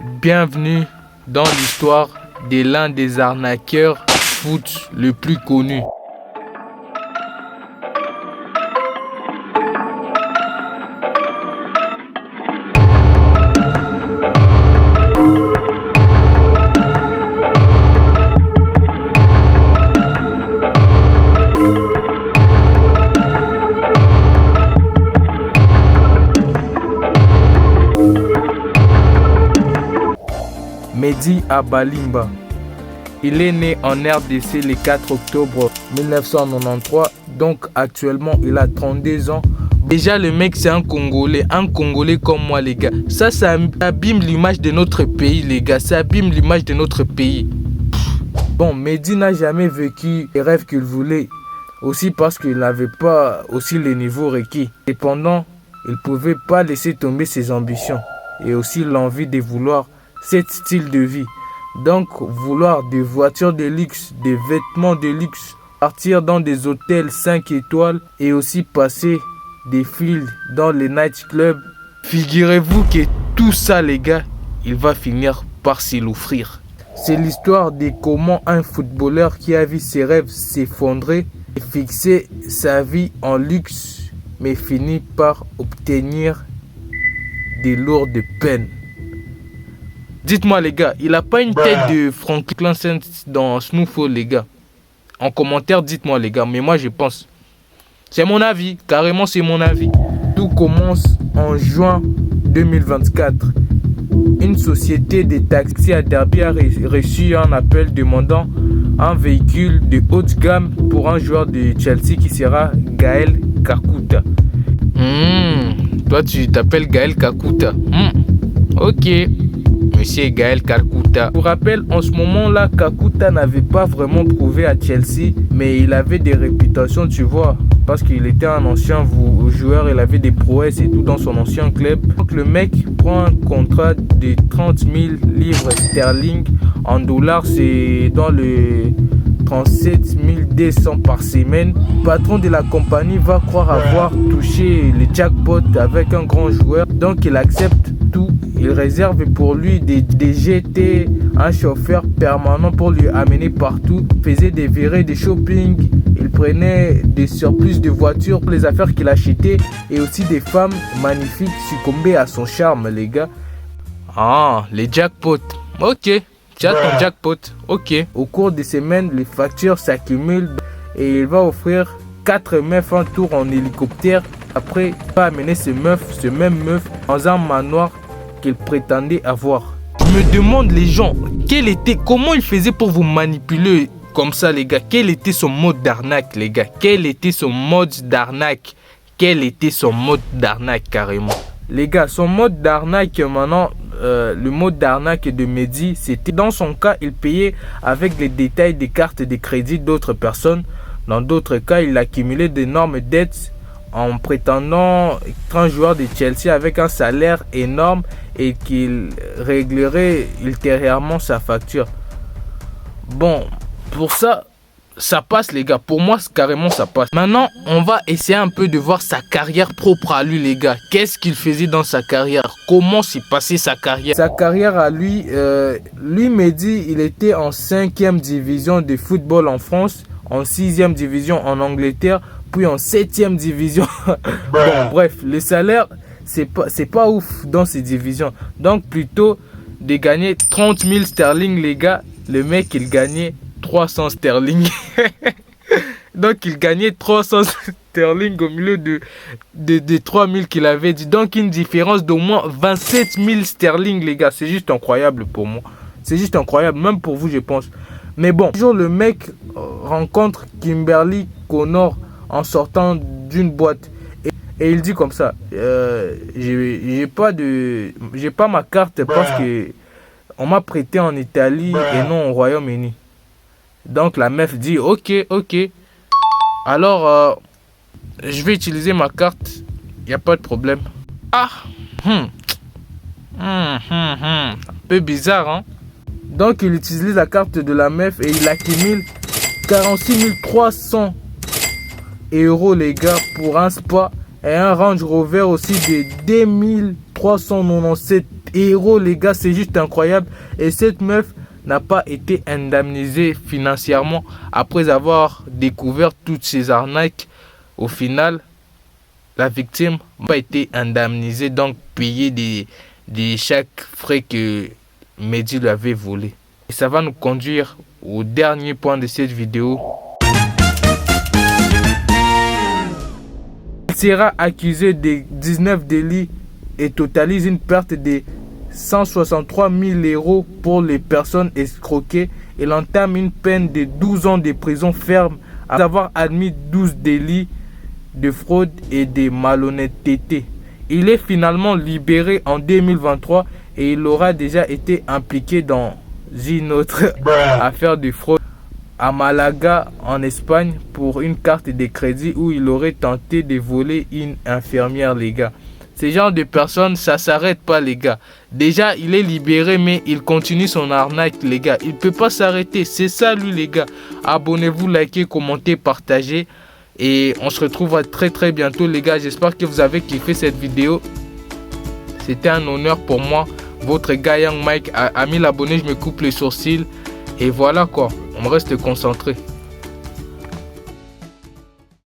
Bienvenue dans l'histoire de l'un des arnaqueurs foot le plus connu. Mehdi Abalimba. Il est né en RDC le 4 octobre 1993, donc actuellement il a 32 ans. Déjà le mec c'est un Congolais comme moi les gars. Ça abîme l'image de notre pays les gars, ça abîme l'image de notre pays. Bon, Mehdi n'a jamais vécu les rêves qu'il voulait, aussi parce qu'il n'avait pas aussi les niveaux requis. Cependant, il ne pouvait pas laisser tomber ses ambitions et aussi l'envie de vouloir cet style de vie. Donc vouloir des voitures de luxe, des vêtements de luxe, partir dans des hôtels 5 étoiles et aussi passer des files dans les nightclubs. Figurez-vous que tout ça les gars, il va finir par s'y l'offrir. C'est l'histoire de comment un footballeur qui a vu ses rêves s'effondrer et fixer sa vie en luxe mais finit par obtenir des lourdes peines. Dites-moi les gars, il a pas une tête de Franklin Saint dans Snowfall les gars. En commentaire, dites-moi les gars, mais moi je pense. C'est mon avis, carrément c'est mon avis. Tout commence en juin 2024. Une société de taxis à Derby a reçu un appel demandant un véhicule de haute gamme pour un joueur de Chelsea qui sera Gaël Kakuta. Toi tu t'appelles Gaël Kakuta. Ok. Monsieur Gaël Kakuta. Je vous rappelle, en ce moment-là, Kakuta n'avait pas vraiment prouvé à Chelsea, mais il avait des réputations, tu vois, parce qu'il était un ancien joueur, il avait des prouesses et tout dans son ancien club. Donc le mec prend un contrat de 30 000 livres sterling. En dollars, c'est dans le 37 200 par semaine. Le patron de la compagnie va croire avoir touché le jackpot avec un grand joueur, donc il accepte tout. Il réserve pour lui des GT, un chauffeur permanent pour lui amener partout. Il faisait des virées de shopping. Il prenait des surplus de voitures pour les affaires qu'il achetait. Et aussi des femmes magnifiques succombaient à son charme, les gars. Ah, les jackpots. Ok, tu as ton jackpot. Ok. Au cours des semaines, les factures s'accumulent. Et il va offrir 4 meufs un tour en hélicoptère. Après, il va amener ce même meuf dans un manoir qu'il prétendait avoir. Je me demande les gens, comment il faisait pour vous manipuler comme ça les gars? Quel était son mode d'arnaque les gars? Quel était son mode d'arnaque carrément? Les gars, son mode d'arnaque maintenant, le mode d'arnaque de Mehdi, c'était dans son cas, il payait avec les détails des cartes de crédit d'autres personnes. Dans d'autres cas, il accumulait d'énormes dettes en prétendant être un joueur de Chelsea avec un salaire énorme et qu'il réglerait ultérieurement sa facture. Bon, pour ça passe les gars. Pour moi, carrément ça passe. Maintenant, on va essayer un peu de voir sa carrière propre à lui les gars. Qu'est-ce qu'il faisait dans sa carrière? Comment s'est passée sa carrière? Sa carrière à lui, Mehdi, il était en 5e division de football en France, en 6e division en Angleterre, puis en 7e division. Bon, bref, le salaire, c'est pas ouf dans ces divisions. Donc, plutôt de gagner 30 000 sterling, les gars, le mec, il gagnait 300 sterling. Donc, il gagnait 300 sterling au milieu de 3 000 qu'il avait dit. Donc, une différence d'au moins 27 000 sterling, les gars. C'est juste incroyable pour moi. C'est juste incroyable, même pour vous, je pense. Mais bon, un jour, le mec rencontre Kimberly Connor en sortant d'une boîte et il dit comme ça, j'ai pas ma carte parce que on m'a prêté en Italie et non au Royaume-Uni. Donc la meuf dit ok, alors je vais utiliser ma carte, y a pas de problème. Un peu bizarre, hein. Donc il utilise la carte de la meuf et il accumule 46 300 euros les gars pour un spa et un Range Rover aussi de 2397 héros, les gars, c'est juste incroyable. Et cette meuf n'a pas été indemnisée financièrement après avoir découvert toutes ces arnaques. Au final, la victime n'a pas été indemnisée, donc payer chaque frais que Mehdi lui avait volé. Et ça va nous conduire au dernier point de cette vidéo. Il sera accusé de 19 délits et totalise une perte de 163 000 € pour les personnes escroquées. Il entame une peine de 12 ans de prison ferme après avoir admis 12 délits de fraude et de malhonnêteté. Il est finalement libéré en 2023 et il aura déjà été impliqué dans une autre affaire de fraude à Malaga en Espagne pour une carte de crédit où il aurait tenté de voler une infirmière, les gars. Ce genre de personnes, ça s'arrête pas, les gars. Déjà, il est libéré, mais il continue son arnaque, les gars. Il peut pas s'arrêter. C'est ça, lui, les gars. Abonnez-vous, likez, commentez, partagez. Et on se retrouve très très bientôt, les gars. J'espère que vous avez kiffé cette vidéo. C'était un honneur pour moi. Votre gars Young Mike à 1000 abonnés, je me coupe les sourcils. Et voilà quoi, on reste concentré.